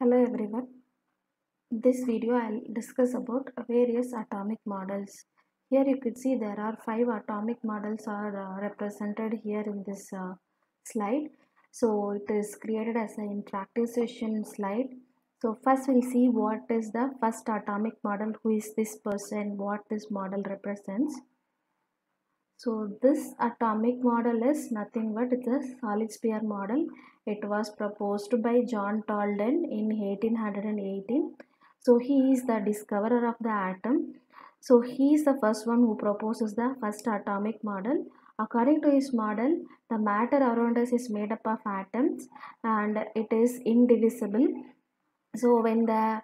Hello everyone. In this video I'll discuss about various atomic models. Here you could see there are 5 atomic models are represented here in this slide. So it is created as an interactive session slide. So first we'll see what is the first atomic model, who is this person, what this model represents. So this atomic model is nothing but it's a solid sphere model. It was proposed by John Dalton in 1818. So he is the discoverer of the atom. So he is the first one who proposes the first atomic model. According to his model, the matter around us is made up of atoms and it is indivisible. So when the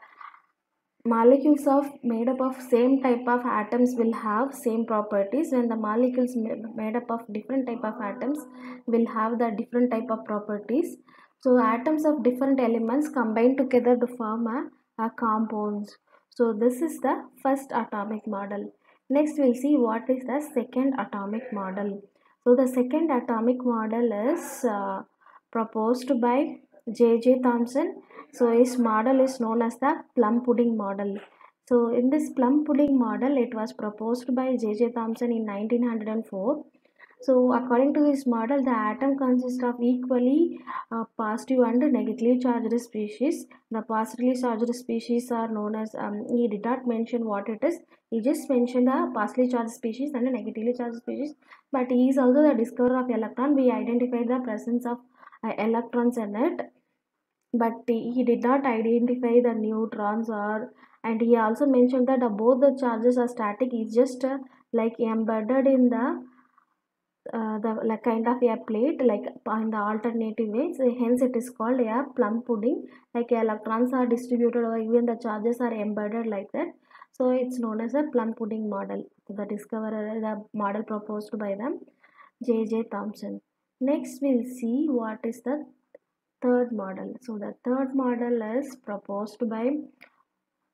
molecules of made up of same type of atoms will have same properties, when the molecules made up of different type of atoms will have the different type of properties. So atoms of different elements combine together to form a compounds. So this is the first atomic model. Next we'll see what is the second atomic model. So the second atomic model is proposed by J.J. Thomson. So his model is known as the plum pudding model. So in this plum pudding model, it was proposed by J.J. Thomson in 1904. So according to his model, the atom consists of equally positive and negatively charged species. The positively charged species are known as, he did not mention what it is. He just mentioned the positively charged species and the negatively charged species. But he is also the discoverer of electron. We identified the presence of electrons in it, but he did not identify the neutrons. Or and he also mentioned that both the charges are static. Is just like embedded in the like kind of a plate, like in the alternative way. So hence it is called a plum pudding. Like electrons are distributed or even the charges are embedded like that. So it's known as a plum pudding model. The discoverer, the model proposed by them, J.J. Thomson. Next we'll see what is the third model. So the third model is proposed by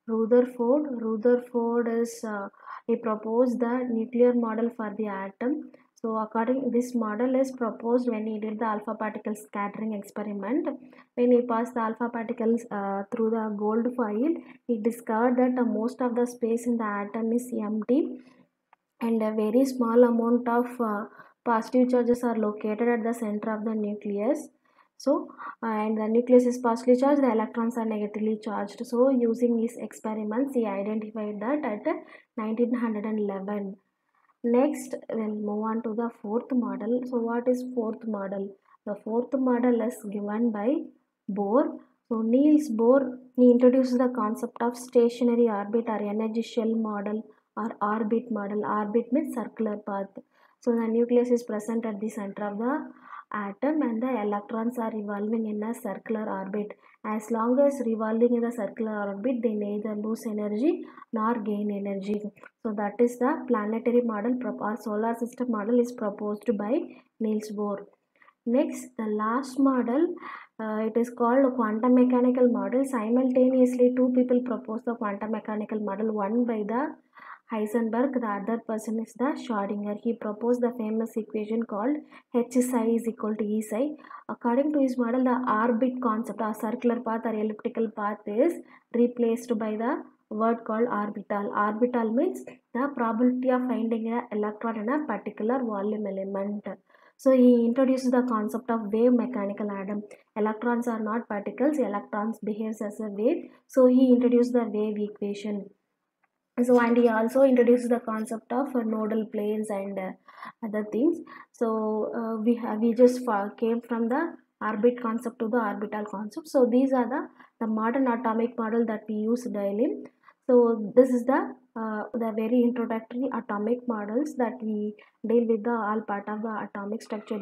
Rutherford. Rutherford is he proposed the nuclear model for the atom. So according this model is proposed when he did the alpha particle scattering experiment. When he passed the alpha particles through the gold foil, he discovered that most of the space in the atom is empty and a very small amount of positive charges are located at the center of the nucleus. So and the nucleus is positively charged, the electrons are negatively charged. So using these experiments he identified that at 1911. Next we'll move on to the fourth model. So what is fourth model? The fourth model is given by Bohr. So Niels Bohr, he introduced the concept of stationary orbit or energy shell model or orbit model. Orbit means circular path. So the nucleus is present at the center of the atom and the electrons are revolving in a circular orbit. As long as revolving in the circular orbit, they neither lose energy nor gain energy. So that is the planetary model or solar system model is proposed by Niels Bohr. Next, the last model, it is called quantum mechanical model. Simultaneously, two people proposed the quantum mechanical model, one by the Heisenberg, the other person is the Schrödinger. He proposed the famous equation called H psi is equal to E psi. According to his model, the orbit concept or circular path or elliptical path is replaced by the word called orbital. Orbital means the probability of finding an electron in a particular volume element. So he introduces the concept of wave mechanical atom. Electrons are not particles, electrons behaves as a wave. So he introduced the wave equation. So and he also introduced the concept of nodal planes and other things. So we just came from the orbit concept to the orbital concept. So these are the modern atomic model that we use daily. So this is the very introductory atomic models that we deal with the all part of the atomic structure.